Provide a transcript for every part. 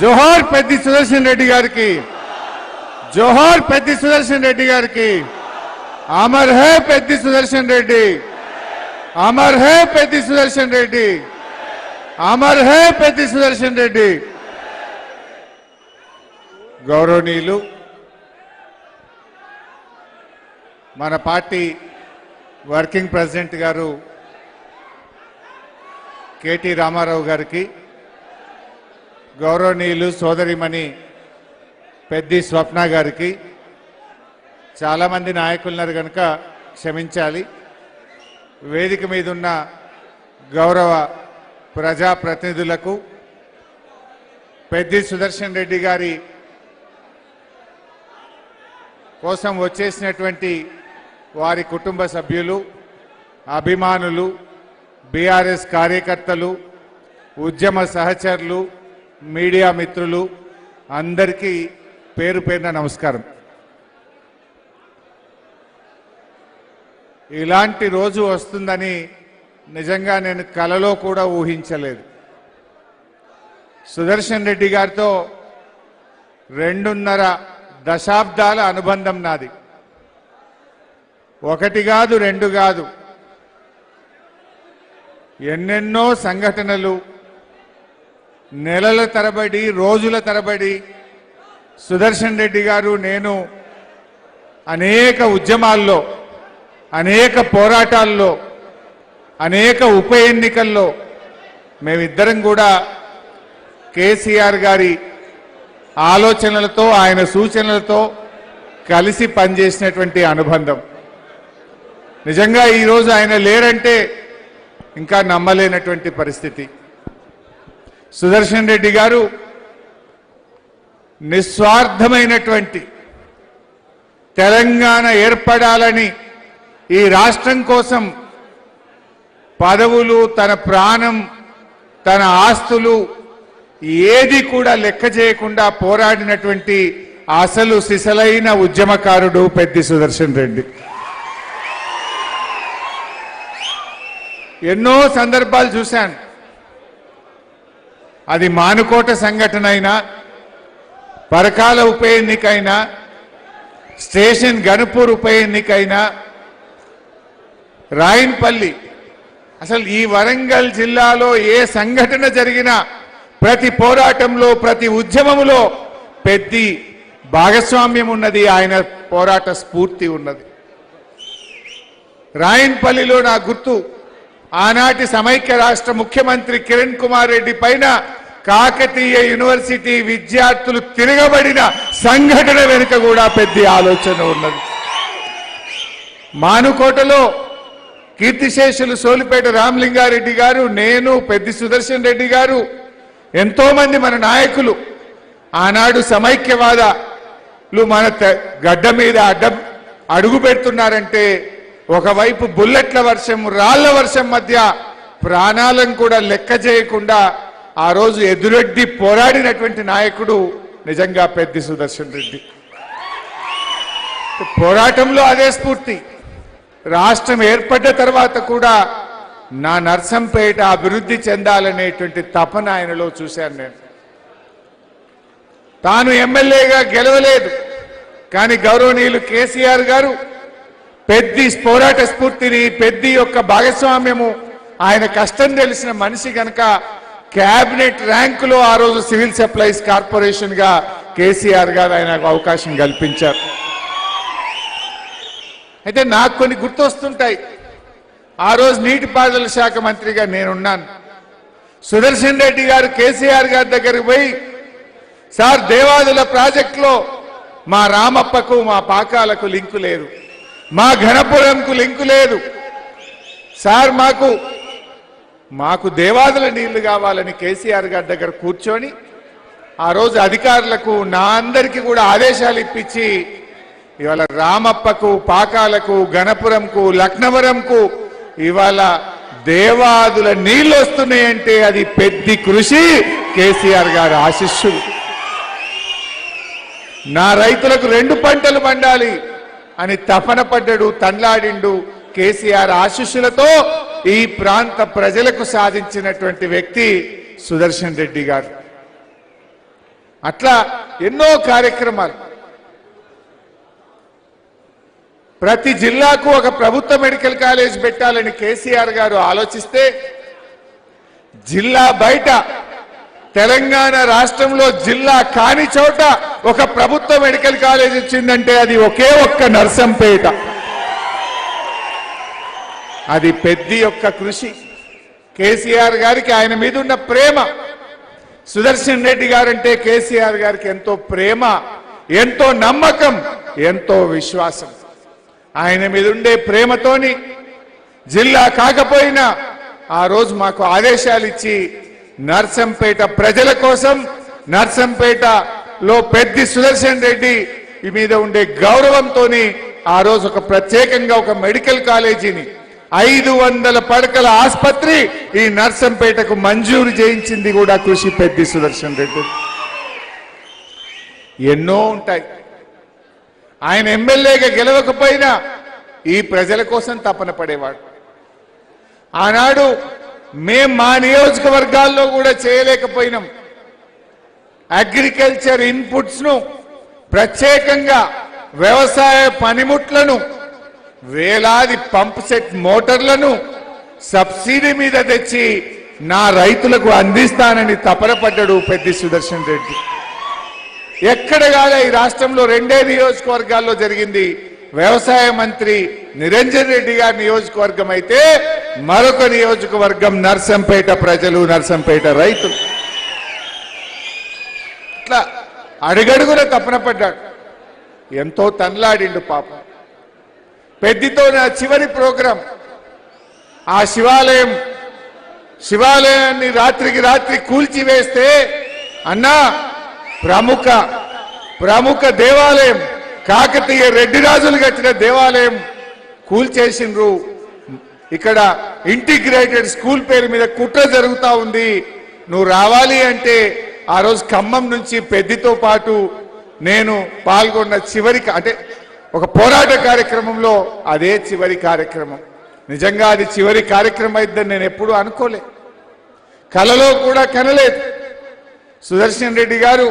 జోహార్ పెద్ది సుదర్శన్ రెడ్డి గారికి, జోహార్ పెద్ది సుదర్శన్ రెడ్డి గారికి. అమర్ హే పెద్ది సుదర్శన్ రెడ్డి, అమర్ హే పెద్ది సుదర్శన్ రెడ్డి, అమర్ హే పెద్ది సుదర్శన్ రెడ్డి. గౌరవనీయులు మన పార్టీ వర్కింగ్ ప్రెసిడెంట్ గారు కేటీ రామారావు గారికి, గౌరవనీయులు సోదరిమణి పెద్ది స్వప్న గారికి, చాలామంది నాయకులున్నారు కనుక క్షమించాలి. వేదిక మీద ఉన్న గౌరవ ప్రజాప్రతినిధులకు, పెద్ది సుదర్శన్ రెడ్డి గారి కోసం వచ్చేసినటువంటి వారి కుటుంబ సభ్యులు, అభిమానులు, బీఆర్ఎస్ కార్యకర్తలు, ఉద్యమ సహచరులు, మీడియా మిత్రులు అందరికీ పేరు పేరున నమస్కారం. ఇలాంటి రోజు వస్తుందని నిజంగా నేను కలలో కూడా ఊహించలేదు. సుదర్శన్ రెడ్డి గారితో 2.5 దశాబ్దాల అనుబంధం నాది. 1 కాదు 2 కాదు, ఎన్నెన్నో సంఘటనలు, నెలల తరబడి, రోజుల తరబడి సుదర్శన్ రెడ్డి గారు నేను అనేక ఉద్యమాల్లో, అనేక పోరాటాల్లో, అనేక ఉప ఎన్నికల్లో మేమిద్దరం కూడా కేసీఆర్ గారి ఆలోచనలతో, ఆయన సూచనలతో కలిసి పనిచేసినటువంటి అనుబంధం. నిజంగా ఈరోజు ఆయన లేరంటే ఇంకా నమ్మలేనటువంటి పరిస్థితి. సుదర్శన్ రెడ్డి గారు నిస్వార్థమైనటువంటి తెలంగాణ ఏర్పడాలని, ఈ రాష్ట్రం కోసం పదవులు, తన ప్రాణం, తన ఆస్తులు ఏది కూడా లెక్క చేయకుండా పోరాడినటువంటి అసలు సిసలైన ఉద్యమకారుడు పెద్ది సుదర్శన్ రెడ్డి. ఎన్నో సందర్భాలు చూశాను. అది మానుకోట సంఘటన అయినా, పరకాల ఉప ఎన్నికైనా, స్టేషన్ గణపూర్ ఉప ఎన్నికైనా, రాయన్పల్లి, అసలు ఈ వరంగల్ జిల్లాలో ఏ సంఘటన జరిగినా ప్రతి పోరాటంలో, ప్రతి ఉద్యమంలో పెద్ది భాగస్వామ్యం ఉన్నది, ఆయన పోరాట స్ఫూర్తి ఉన్నది. రాయన్పల్లిలో నా గుర్తు, ఆనాటి సమైక్య రాష్ట్ర ముఖ్యమంత్రి కిరణ్ కుమార్ రెడ్డి పైన కాకతీయ యూనివర్సిటీ విద్యార్థులు తిరగబడిన సంఘటన వెనుక కూడా పెద్ద ఆలోచన ఉన్నది. మానుకోటలో కీర్తిశేషులు సోలిపేట రామలింగారెడ్డి గారు, నేను, పెద్ది సుదర్శన్ రెడ్డి గారు, ఎంతో మంది మన నాయకులు ఆనాడు సమైక్యవాదులు మన గడ్డ మీద అడుగు పెడుతున్నారంటే ఒకవైపు బుల్లెట్ల వర్షం, రాళ్ల వర్షం మధ్య ప్రాణాలను కూడా లెక్క చేయకుండా ఆ రోజు ఎదురెడ్డి పోరాడినటువంటి నాయకుడు నిజంగా పెద్ది సుదర్శన్ రెడ్డి. పోరాటంలో అదే స్ఫూర్తి. రాష్ట్రం ఏర్పడ్డ తర్వాత కూడా నా నర్సంపేట అభివృద్ధి చెందాలనేటువంటి తపన ఆయనలో చూశాను నేను. తాను ఎమ్మెల్యేగా గెలవలేదు, కానీ గౌరవనీయులు కేసీఆర్ గారు పెద్ది పోరాట స్ఫూర్తిని, పెద్ది యొక్క భాగస్వామ్యము, ఆయన కష్టం తెలిసిన మనిషి కనుక క్యాబినెట్ ర్యాంకులో ఆ రోజు సివిల్ సప్లైస్ కార్పొరేషన్ గా కేసీఆర్ గారు ఆయనకు అవకాశం కల్పించారు. అయితే నాకు కొన్ని గుర్తొస్తుంటాయి. ఆ రోజు నీటిపారుదల శాఖ మంత్రిగా నేనున్నాను. సుదర్శన్ రెడ్డి గారు కేసీఆర్ గారి దగ్గరికి పోయి, సార్ దేవాదుల ప్రాజెక్టులో మా రామప్పకు, మా పాకాలకు లింకు లేదు, మా ఘనపురంకు లింకు లేదు సార్, మాకు దేవాదుల నీళ్లు కావాలని కేసీఆర్ గారి దగ్గర కూర్చొని ఆ రోజు అధికారులకు, నా అందరికీ కూడా ఆదేశాలు ఇప్పించి ఇవాళ రామప్పకు, పాకాలకు, గణపురంకు, లక్నవరంకు ఇవాళ దేవాదుల నీళ్లు వస్తున్నాయంటే అది పెద్ద కృషి, కేసీఆర్ గారి ఆశీస్సులు. నా రైతులకు 2 పంటలు పండాలి అని తపన పడ్డాడు, తండ్లాడిండు. కేసీఆర్ ఆశీస్సులతో ఈ ప్రాంత ప్రజలకు సాధించినటువంటి వ్యక్తి సుదర్శన్ రెడ్డి గారు. అట్లా ఎన్నో కార్యక్రమాలు. ప్రతి జిల్లాకు ఒక ప్రభుత్వ మెడికల్ కాలేజ్ పెట్టాలని కేసీఆర్ గారు ఆలోచిస్తే జిల్లా బయట తెలంగాణ రాష్ట్రంలో జిల్లా కాని చోట ఒక ప్రభుత్వ మెడికల్ కాలేజ్ వచ్చిందంటే అది ఒకే ఒక్క నర్సంపేట. అది పెద్ది యొక్క కృషి, కేసీఆర్ గారికి ఆయన మీద ఉన్న ప్రేమ. సుదర్శన్ రెడ్డి గారంటే కేసీఆర్ గారికి ఎంతో ప్రేమ, ఎంతో నమ్మకం, ఎంతో విశ్వాసం. ఆయన మీద ఉండే ప్రేమతోని జిల్లా కాకపోయినా ఆ రోజు మాకు ఆదేశాలు ఇచ్చి నర్సంపేట ప్రజల కోసం, నర్సంపేటలో పెద్ది సుదర్శన్ రెడ్డి మీద ఉండే గౌరవంతో ఆ రోజు ఒక ప్రత్యేకంగా ఒక మెడికల్ కాలేజీని 500 పడకల ఆసుపత్రి ఈ నర్సంపేటకు మంజూరు చేయించింది కూడా కృషి పెద్ది సుదర్శన్ రెడ్డి. ఎన్నో ఉంటాయి. ఆయన ఎమ్మెల్యేగా గెలవకపోయినా ఈ ప్రజల కోసం తపన పడేవాడు. ఆనాడు మా నియోజకవర్గాల్లో కూడా చేయలేకపోయినాం. అగ్రికల్చర్ ఇన్పుట్స్ ను ప్రత్యేకంగా వ్యవసాయ పనిముట్లను, వేలాది పంప్ సెట్ మోటార్లను సబ్సిడీ మీద తెచ్చి నా రైతులకు అందిస్తానని తపన పడ్డాడు పెద్ది సుదర్శన్ రెడ్డి. ఎక్కడ కాలే ఈ రాష్ట్రంలో 2 నియోజకవర్గాల్లో జరిగింది. వ్యవసాయ మంత్రి నిరంజన్ రెడ్డి గారి నియోజకవర్గం అయితే మరొక నియోజకవర్గం నర్సంపేట ప్రజలు, నర్సంపేట రైతులు. ఇట్లా అడుగడుగున తపన పడ్డాడు. ఎంతో తన్లాడిండు పాపం. పెద్దితో నా చివరి ప్రోగ్రాం ఆ శివాలయాన్ని రాత్రికి రాత్రి కూల్చివేస్తే, అన్నా ప్రముఖ దేవాలయం, కాకతీయ రెడ్డి రాజులు కట్టిన దేవాలయం కూల్చేసిండ్రు. ఇక్కడ ఇంటిగ్రేటెడ్ స్కూల్ పేరు మీద కుట్ర జరుగుతా ఉంది. నువ్వు రావాలి అంటే ఆ రోజు ఖమ్మం నుంచి పెద్దితో పాటు నేను పాల్గొన్న అంటే ఒక పోరాట కార్యక్రమంలో అదే చివరి కార్యక్రమం. నిజంగా అది చివరి కార్యక్రమం అయిద్దని నేను ఎప్పుడూ అనుకోలే, కలలో కూడా కనలేదు. సుదర్శన్ రెడ్డి గారు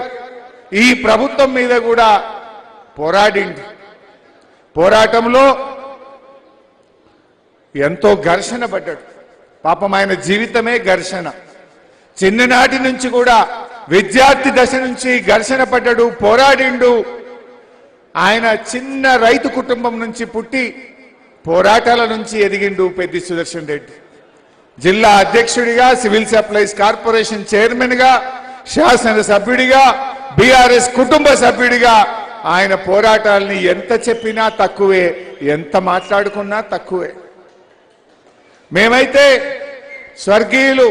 ఈ ప్రభుత్వం మీద కూడా పోరాడింది. పోరాటంలో ఎంతో ఘర్షణ పడ్డాడు. పాపం ఆయన జీవితమే ఘర్షణ. చిన్ననాటి నుంచి కూడా విద్యార్థి దశ నుంచి ఘర్షణ పడ్డాడు, పోరాడిండు. ఆయన చిన్న రైతు కుటుంబం నుంచి పుట్టి పోరాటాల నుంచి ఎదిగిండు పెద్ది సుదర్శన్ రెడ్డి. జిల్లా అధ్యక్షుడిగా, సివిల్ సప్లైస్ కార్పొరేషన్ చైర్మన్ గా, శాసనసభ్యుడిగా, బీఆర్ఎస్ కుటుంబ సభ్యుడిగా ఆయన పోరాటాలని ఎంత చెప్పినా తక్కువే, ఎంత మాట్లాడుకున్నా తక్కువే. మేమైతే స్వర్గీయులు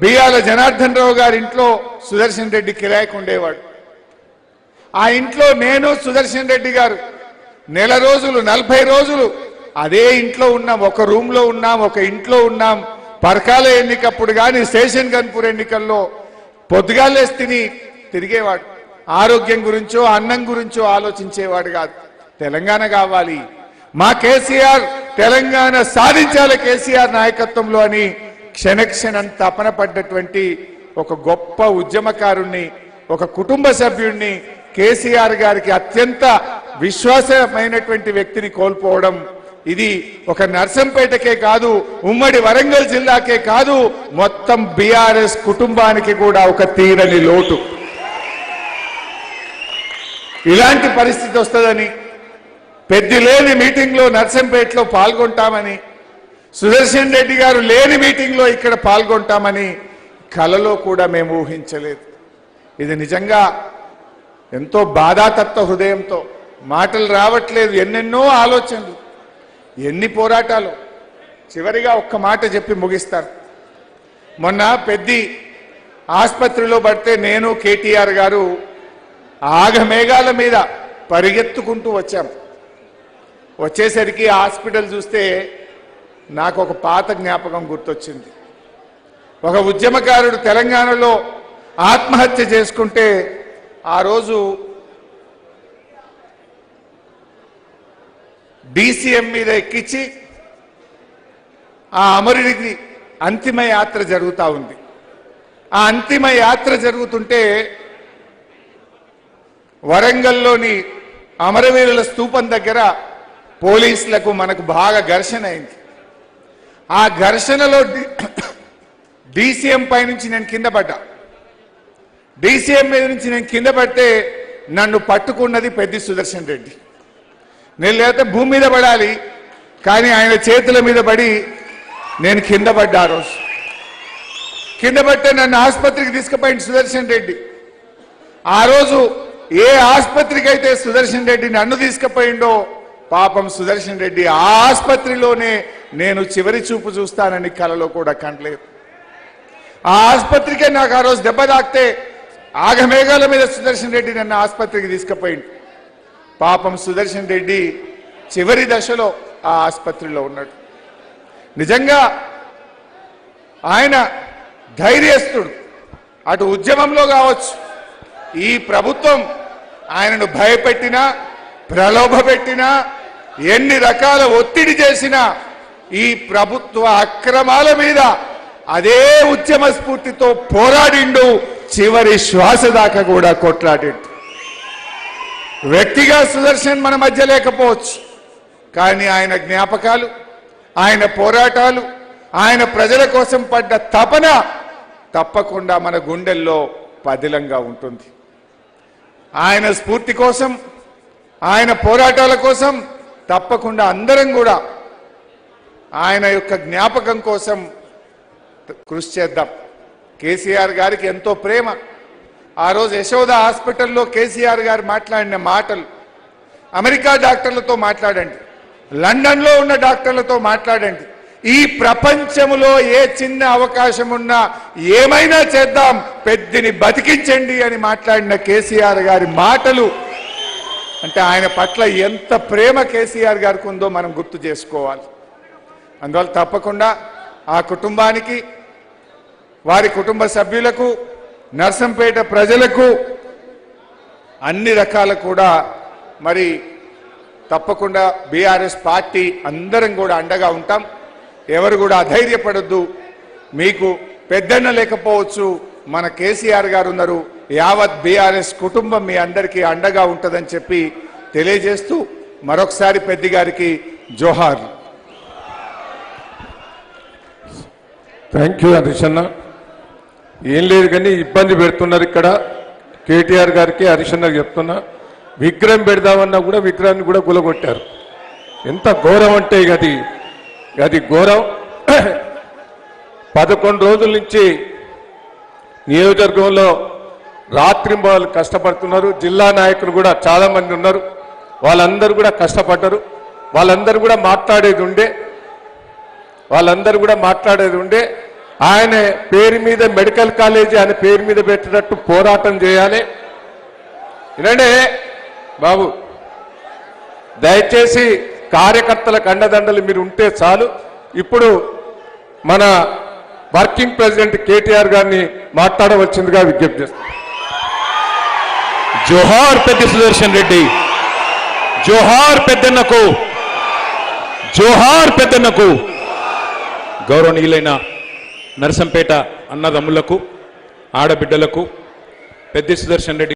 బియ్యాల జనార్దన్ రావు గారి ఇంట్లో సుదర్శన్ రెడ్డి కిరాయికి ఉండేవాడు. ఆ ఇంట్లో నేను, సుదర్శన్ రెడ్డి గారు నెల రోజులు, 40 రోజులు అదే ఇంట్లో ఉన్నాం. ఒక రూమ్ లో ఉన్నాం, ఒక ఇంట్లో ఉన్నాం. పరకాల ఎన్నికప్పుడు కానీ, స్టేషన్ గన్పూర్ ఎన్నికల్లో పొద్దుగాలేసి తిరిగేవాడు. ఆరోగ్యం గురించో అన్నం గురించో ఆలోచించేవాడు కాదు. తెలంగాణ కావాలి, మా కేసీఆర్ తెలంగాణ సాధించాలి కేసీఆర్ నాయకత్వంలో అని క్షణక్షణం తపన పడ్డటువంటి ఒక గొప్ప ఉద్యమకారుణ్ణి, ఒక కుటుంబ సభ్యుడిని, కేసీఆర్ గారికి అత్యంత విశ్వాసమైనటువంటి వ్యక్తిని కోల్పోవడం ఇది ఒక నర్సంపేటకే కాదు, ఉమ్మడి వరంగల్ జిల్లాకే కాదు, మొత్తం బీఆర్ఎస్ కుటుంబానికి కూడా ఒక తీరని లోటు. ఇలాంటి పరిస్థితి వస్తుందని, పెద్ది లేని మీటింగ్లో నర్సంపేటలో పాల్గొంటామని, సుదర్శన్ రెడ్డి గారు లేని మీటింగ్లో ఇక్కడ పాల్గొంటామని కలలో కూడా మేము ఊహించలేదు. ఇది నిజంగా ఎంతో బాధాతత్వ హృదయంతో, మాటలు రావట్లేదు, ఎన్నెన్నో ఆలోచనలు, ఎన్ని పోరాటాలు. చివరిగా ఒక్క మాట చెప్పి ముగిస్తాను. మొన్న పెద్ది ఆసుపత్రిలో పడితే నేను, కేటీఆర్ గారు ఆగమేఘాల మీద పరిగెత్తుకుంటూ వచ్చాం. వచ్చేసరికి హాస్పిటల్ చూస్తే నాకు ఒక పాత జ్ఞాపకం గుర్తొచ్చింది. ఒక ఉద్యమకారుడు తెలంగాణలో ఆత్మహత్య చేసుకుంటే ఆ రోజు డీసీఎం మీద ఎక్కించి ఆ అమరుడికి అంతిమ యాత్ర జరుగుతూ ఉంది. ఆ అంతిమ యాత్ర జరుగుతుంటే వరంగల్లోని అమరవీరుల స్తూపం దగ్గర పోలీసులకు మనకు బాగా ఘర్షణ అయింది. ఆ ఘర్షణలో డీసీఎం పై నుంచి నేను కింద పడ్డా. డీసీఎం మీద నుంచి నేను కింద పడితే నన్ను పట్టుకున్నది పెద్ది సుదర్శన్ రెడ్డి. నేను లేకపోతే భూమి మీద పడాలి, కానీ ఆయన చేతుల మీద పడి నేను కింద పడ్డా. ఆ రోజు కింద పడితే నన్ను ఆసుపత్రికి తీసుకుపోయింది సుదర్శన్ రెడ్డి. ఆ రోజు ఏ ఆసుపత్రికి అయితే సుదర్శన్ రెడ్డి నన్ను తీసుకుపోయిండో పాపం సుదర్శన్ రెడ్డి ఆ ఆసుపత్రిలోనే నేను చివరి చూపు చూస్తానని కలలో కూడా కంటలేదు. ఆ ఆసుపత్రికే నాకు ఆ రోజు దెబ్బ తాకితే ఆగమేఘాల మీద సుదర్శన్ రెడ్డి నన్ను ఆసుపత్రికి తీసుకుపోయిండు. పాపం సుదర్శన్ రెడ్డి చివరి దశలో ఆ ఆసుపత్రిలో ఉన్నాడు. నిజంగా ఆయన ధైర్యస్తుడు. అటు ఉద్యమంలో కావచ్చు, ఈ ప్రభుత్వం ఆయనను భయపెట్టినా ప్రలోభపెట్టినా ఎన్ని రకాల ఒత్తిడి చేసినా ఈ ప్రభుత్వ అక్రమాల మీద అదే ఉద్యమ స్ఫూర్తితో పోరాడిండు. చివరి శ్వాస దాకా కూడా కొట్లాడిండు. వ్యక్తిగా సుదర్శన్ మన మధ్య లేకపోవచ్చు, కానీ ఆయన జ్ఞాపకాలు, ఆయన పోరాటాలు, ఆయన ప్రజల కోసం పడ్డ తపన తప్పకుండా మన గుండెల్లో పదిలంగా ఉంటుంది. ఆయన స్ఫూర్తి కోసం, ఆయన పోరాటాల కోసం తప్పకుండా అందరం కూడా ఆయన యొక్క జ్ఞాపకం కోసం కృషి చేద్దాం. కేసీఆర్ గారికి ఎంతో ప్రేమ. ఆ రోజు యశోద హాస్పిటల్లో కేసీఆర్ గారు మాట్లాడిన మాటలు, అమెరికా డాక్టర్లతో మాట్లాడండి, లండన్లో ఉన్న డాక్టర్లతో మాట్లాడండి, ఈ ప్రపంచంలో ఏ చిన్న అవకాశం ఉన్నా ఏమైనా చేద్దాం, పెద్దిని బతికించండి అని మాట్లాడిన కేసీఆర్ గారి మాటలు అంటే ఆయన పట్ల ఎంత ప్రేమ కేసీఆర్ గారికి ఉందో మనం గుర్తు చేసుకోవాలి. అందువల్ల తప్పకుండా ఆ కుటుంబానికి, వారి కుటుంబ సభ్యులకు, నర్సంపేట ప్రజలకు అన్ని రకాల కూడా మరి తప్పకుండా బీఆర్ఎస్ పార్టీ అందరం కూడా అండగా ఉంటాం. ఎవరు కూడా అధైర్యపడొద్దు. మీకు పెద్దన్న లేకపోవచ్చు, మన కేసీఆర్ గారు ఉన్నారు. యావత్ బీఆర్ఎస్ కుటుంబం మీ అందరికీ అండగా ఉంటుందని చెప్పి తెలియజేస్తూ మరొకసారి పెద్ది గారికి జోహార్. థ్యాంక్ యూ హరీష్ అన్న. ఏం లేదు కానీ ఇబ్బంది పెడుతున్నారు ఇక్కడ. కేటీఆర్ గారికి హరీష్ అన్నకి చెప్తున్నా, విగ్రహం పెడదామన్నా కూడా విగ్రహాన్ని కూడా గులగొట్టారు. ఎంత ఘోరం అంటే అది ఘోరం. 11 రోజుల నుంచి నియోజకవర్గంలో రాత్రింబవళ్ళు కష్టపడుతున్నారు. జిల్లా నాయకులు కూడా చాలా మంది ఉన్నారు. వాళ్ళందరూ కూడా కష్టపడ్డారు. వాళ్ళందరూ కూడా మాట్లాడేది ఉండే ఆయన పేరు మీద మెడికల్ కాలేజీ ఆయన పేరు మీద పెట్టేటట్టు పోరాటం చేయాలి. వినండి బాబు, దయచేసి కార్యకర్తలకు అండదండలు మీరు ఉంటే చాలు. ఇప్పుడు మన వర్కింగ్ ప్రెసిడెంట్ కేటీఆర్ గారిని మాట్లాడవలసిందిగా విజ్ఞప్తి చేస్తాం. జోహార్ పెద్ది సుదర్శన్ రెడ్డి, జోహార్ పెద్దన్నకు, జోహార్ పెద్దన్నకు. గౌరవనీయులైన నర్సంపేట అన్నదమ్ములకు, ఆడబిడ్డలకు పెద్ది సుదర్శన్ రెడ్డి